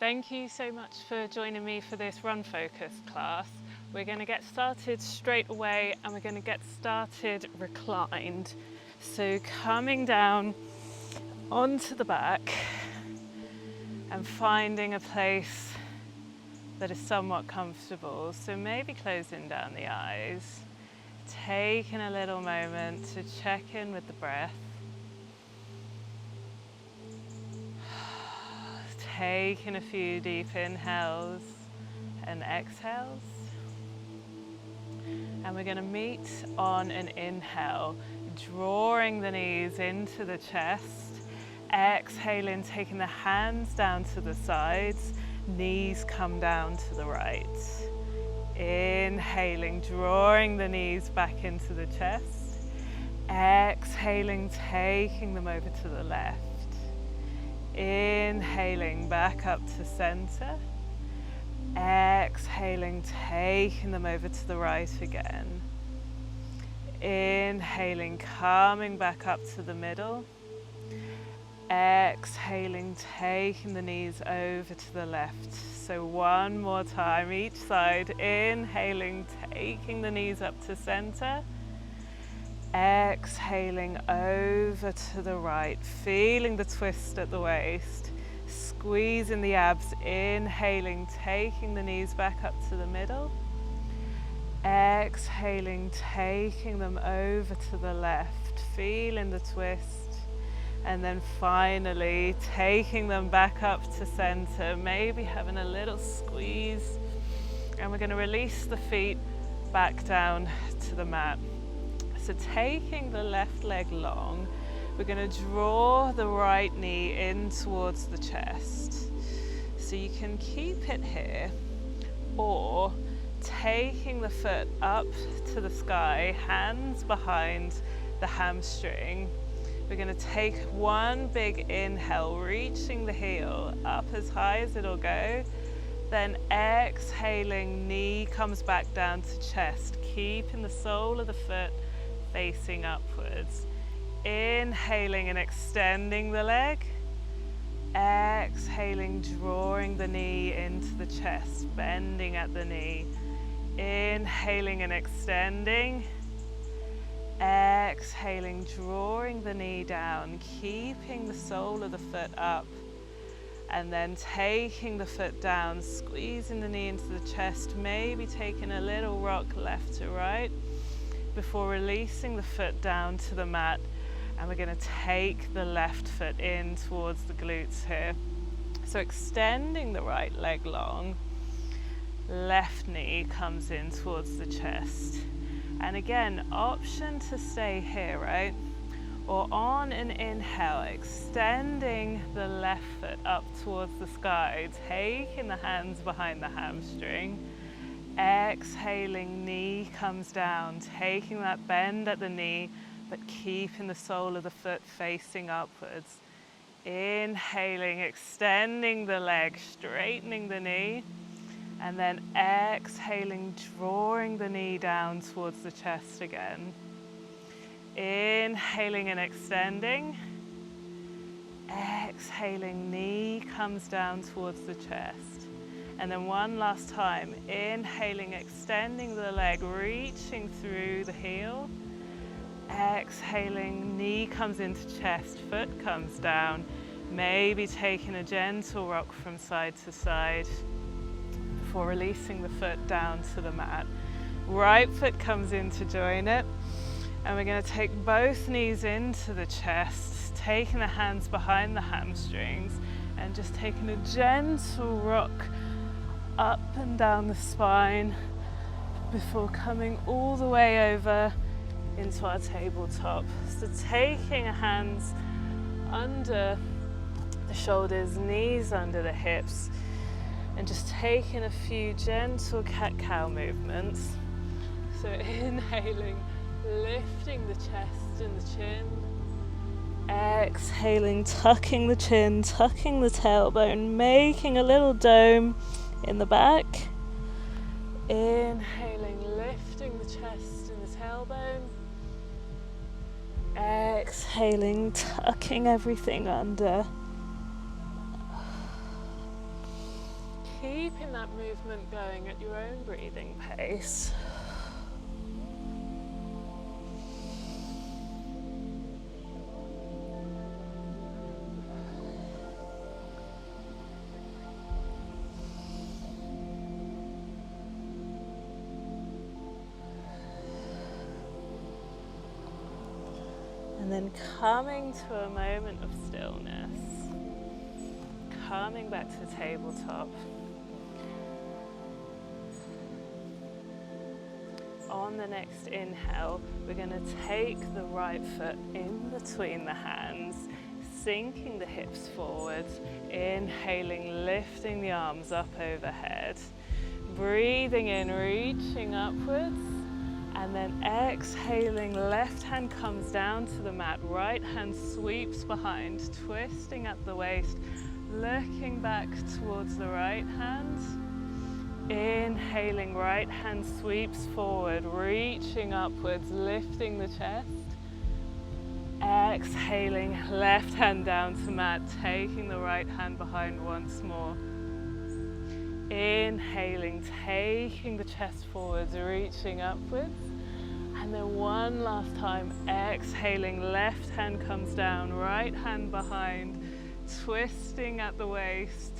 Thank you so much for joining me for this run focus class. We're going to get started straight away and we're going to get started reclined. So coming down onto the back and finding a place that is somewhat comfortable. So maybe closing down the eyes, taking a little moment to check in with the breath. Taking a few deep inhales and exhales. And we're going to meet on an inhale, drawing the knees into the chest. Exhaling, taking the hands down to the sides, knees come down to the right. Inhaling, drawing the knees back into the chest. Exhaling, taking them over to the left. Inhaling back up to center. Exhaling, taking them over to the right again. Inhaling, coming back up to the middle. Exhaling, taking the knees over to the left. So one more time, each side. Inhaling, taking the knees up to center. Exhaling over to the right, feeling the twist at the waist, squeezing the abs, inhaling, taking the knees back up to the middle, exhaling, taking them over to the left, feeling the twist, and then finally taking them back up to center, maybe having a little squeeze, and we're going to release the feet back down to the mat. So taking the left leg long, we're going to draw the right knee in towards the chest. So you can keep it here, or taking the foot up to the sky, hands behind the hamstring. We're going to take one big inhale, reaching the heel up as high as it'll go. Then exhaling, knee comes back down to chest, keeping the sole of the foot facing upwards. Inhaling and extending the leg. Exhaling, drawing the knee into the chest, bending at the knee. Inhaling and extending. Exhaling, drawing the knee down, keeping the sole of the foot up. And then taking the foot down, squeezing the knee into the chest, maybe taking a little rock left to right, before releasing the foot down to the mat. And we're going to take the left foot in towards the glutes here. So extending the right leg long, left knee comes in towards the chest. And again, option to stay here, right? Or on an inhale, extending the left foot up towards the sky, taking the hands behind the hamstring. Exhaling, knee comes down, taking that bend at the knee, but keeping the sole of the foot facing upwards. Inhaling, extending the leg, straightening the knee, and then exhaling, drawing the knee down towards the chest again. Inhaling and extending. Exhaling, knee comes down towards the chest. And then one last time, inhaling, extending the leg, reaching through the heel. Exhaling, knee comes into chest, foot comes down. Maybe taking a gentle rock from side to side before releasing the foot down to the mat. Right foot comes in to join it. And we're going to take both knees into the chest, taking the hands behind the hamstrings, and just taking a gentle rock up and down the spine before coming all the way over into our tabletop. So taking our hands under the shoulders, knees under the hips, and just taking a few gentle cat-cow movements. So inhaling, lifting the chest and the chin. Exhaling, tucking the chin, tucking the tailbone, making a little dome in the back. Inhaling, lifting the chest and the tailbone. Exhaling, tucking everything under. keeping that movement going at your own breathing pace. And then coming to a moment of stillness, coming back to the tabletop. On the next inhale, we're going to take the right foot in between the hands, sinking the hips forward, inhaling, lifting the arms up overhead, breathing in, reaching upwards, and then exhaling, left hand comes down to the mat, right hand sweeps behind, twisting at the waist, looking back towards the right hand. Inhaling, right hand sweeps forward, reaching upwards, lifting the chest. Exhaling, left hand down to mat, taking the right hand behind once more. Inhaling, taking the chest forwards, reaching upwards. And then one last time, exhaling, left hand comes down, right hand behind, twisting at the waist.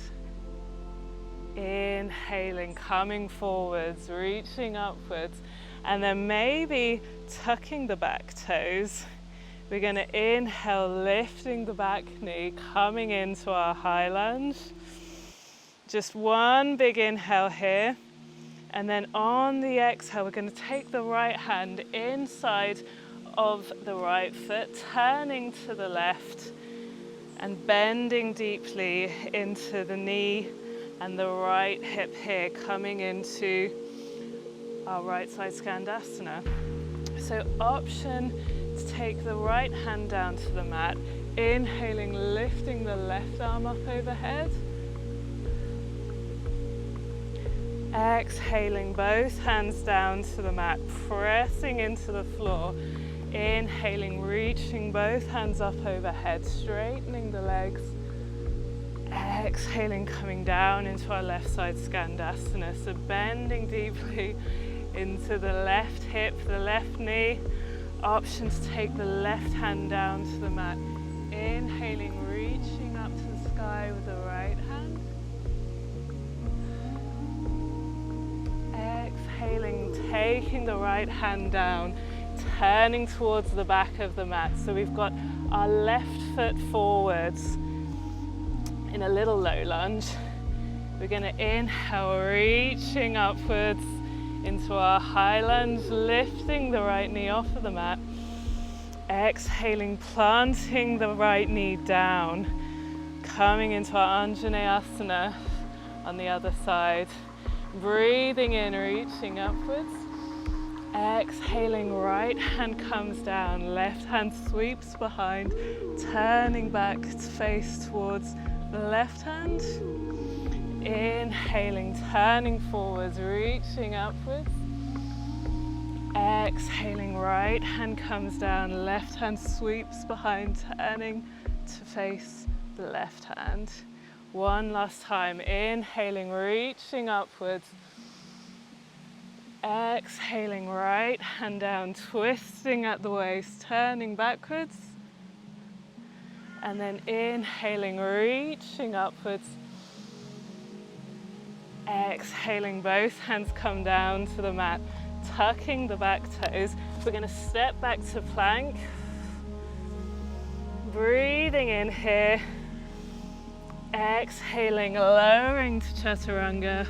Inhaling, coming forwards, reaching upwards, and then maybe tucking the back toes. We're going to inhale, lifting the back knee, coming into our high lunge. Just one big inhale here, and then on the exhale, we're going to take the right hand inside of the right foot, turning to the left and bending deeply into the knee and the right hip here, coming into our right side Skandasana. So option to take the right hand down to the mat, inhaling, lifting the left arm up overhead. Exhaling, both hands down to the mat, pressing into the floor. Inhaling, reaching both hands up overhead, straightening the legs. Exhaling, coming down into our left side Skandasana. So bending deeply into the left hip, the left knee. Option to take the left hand down to the mat. Inhaling, reaching up to the sky with the right hand. Exhaling, taking the right hand down, turning towards the back of the mat. So we've got our left foot forwards in a little low lunge. We're going to inhale, reaching upwards into our high lunge, lifting the right knee off of the mat. Exhaling, planting the right knee down, coming into our Anjaneyasana on the other side. Breathing in, reaching upwards. Exhaling, right hand comes down, left hand sweeps behind, turning back to face towards the left hand. Inhaling, turning forwards, reaching upwards. Exhaling, right hand comes down, left hand sweeps behind, turning to face the left hand. One last time, inhaling, reaching upwards. Exhaling, right hand down, twisting at the waist, turning backwards. And then inhaling, reaching upwards. Exhaling, both hands come down to the mat, tucking the back toes. We're going to step back to plank. Breathing in here. Exhaling, lowering to Chaturanga.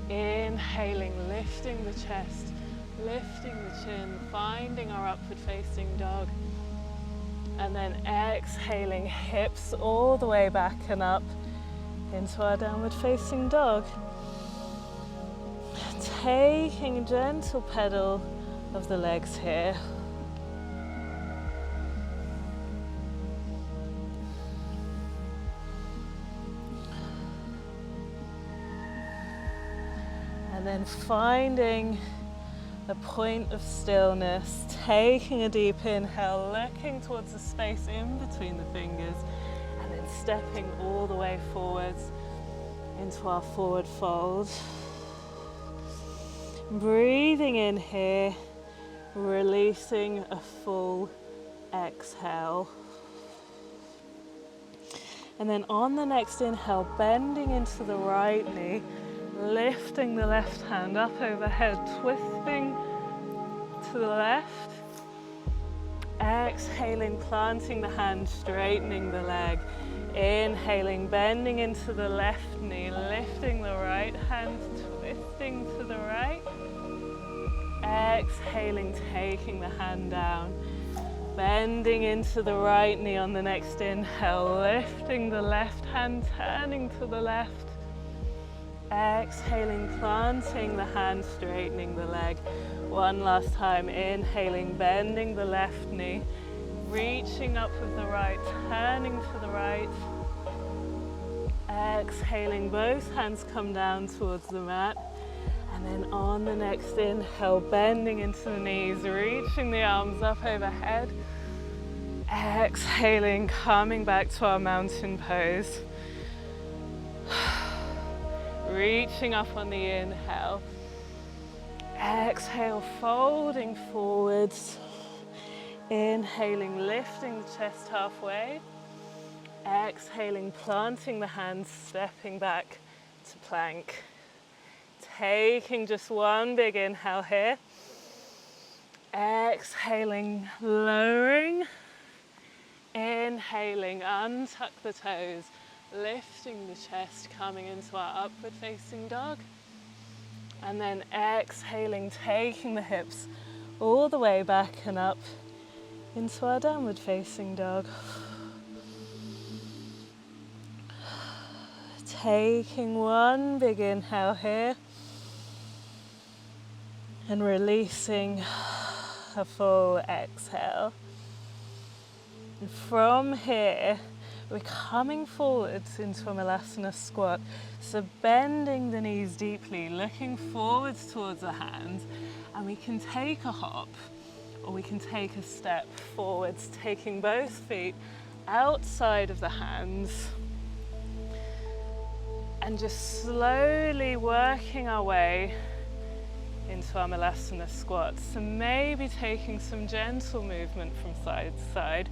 Inhaling, lifting the chest, lifting the chin, finding our upward facing dog. And then exhaling, hips all the way back and up into our downward facing dog. Taking a gentle pedal of the legs here. And then finding a point of stillness, taking a deep inhale, looking towards the space in between the fingers, and then stepping all the way forwards. into our forward fold. Breathing in here, releasing a full exhale. And then on the next inhale, bending into the right knee, lifting the left hand up overhead, twisting to the left. Exhaling, planting the hand, straightening the leg. Inhaling, bending into the left knee, lifting the right hand, twisting to the right. Exhaling, taking the hand down. Bending into the right knee on the next inhale, lifting the left hand, turning to the left. Exhaling, planting the hand, straightening the leg. One last time, inhaling, bending the left knee, reaching up with the right, turning to the right. Exhaling, both hands come down towards the mat. And then on the next inhale, bending into the knees, reaching the arms up overhead. Exhaling, coming back to our mountain pose. Reaching up on the inhale. Exhale, folding forwards. Inhaling, lifting the chest halfway. Exhaling, planting the hands, stepping back to plank. Taking just one big inhale here. Exhaling, lowering. Inhaling, untuck the toes, lifting the chest, coming into our upward facing dog. And then exhaling, taking the hips all the way back and up into our downward facing dog. Taking one big inhale here. And releasing a full exhale. And from here, we're coming forwards into a Malasana squat. So bending the knees deeply, looking forwards towards the hands, and we can take a hop or we can take a step forwards, taking both feet outside of the hands and just slowly working our way into our Malasana squat. So maybe taking some gentle movement from side to side,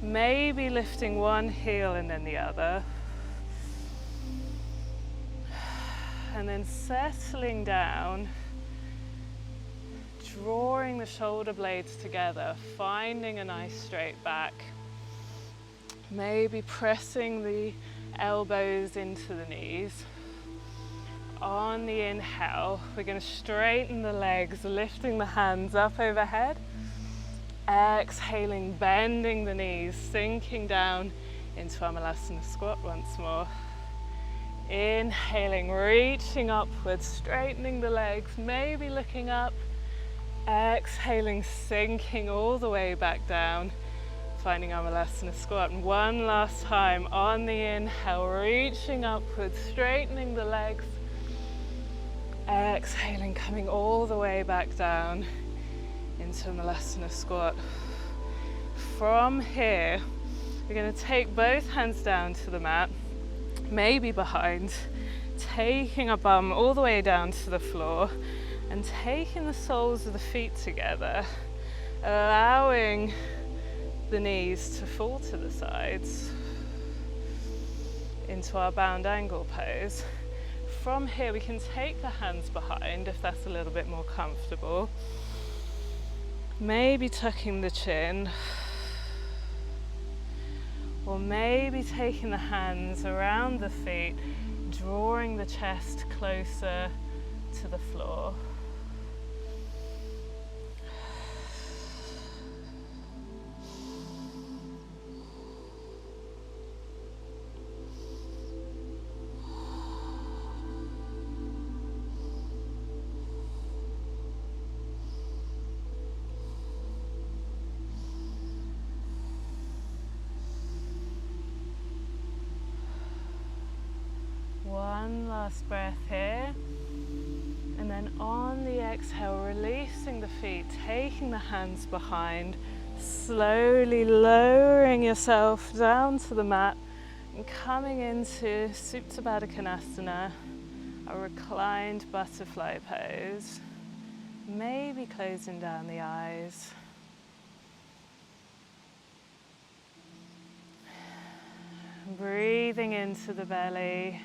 maybe lifting one heel and then the other, and then settling down, drawing the shoulder blades together, finding a nice straight back, maybe pressing the elbows into the knees. On the inhale, we're going to straighten the legs, lifting the hands up overhead. Exhaling, bending the knees, sinking down into our Malasana squat once more. Inhaling, reaching upwards, straightening the legs, maybe looking up. Exhaling, sinking all the way back down, finding our Malasana squat. And one last time on the inhale, reaching upwards, straightening the legs. Exhaling, coming all the way back down into Malasana squat. From here, we're going to take both hands down to the mat, maybe behind, taking our bum all the way down to the floor and taking the soles of the feet together, allowing the knees to fall to the sides into our bound angle pose. From here, we can take the hands behind if that's a little bit more comfortable. Maybe tucking the chin, or maybe taking the hands around the feet, drawing the chest closer to the floor. One last breath here, and then on the exhale, releasing the feet, taking the hands behind, slowly lowering yourself down to the mat, And coming into Supta Baddha Konasana, a reclined butterfly pose, maybe closing down the eyes. Breathing into the belly,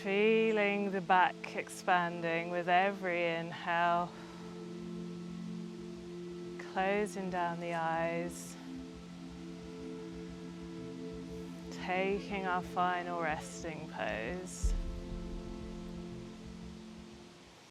feeling the back expanding with every inhale, closing down the eyes, taking our final resting pose.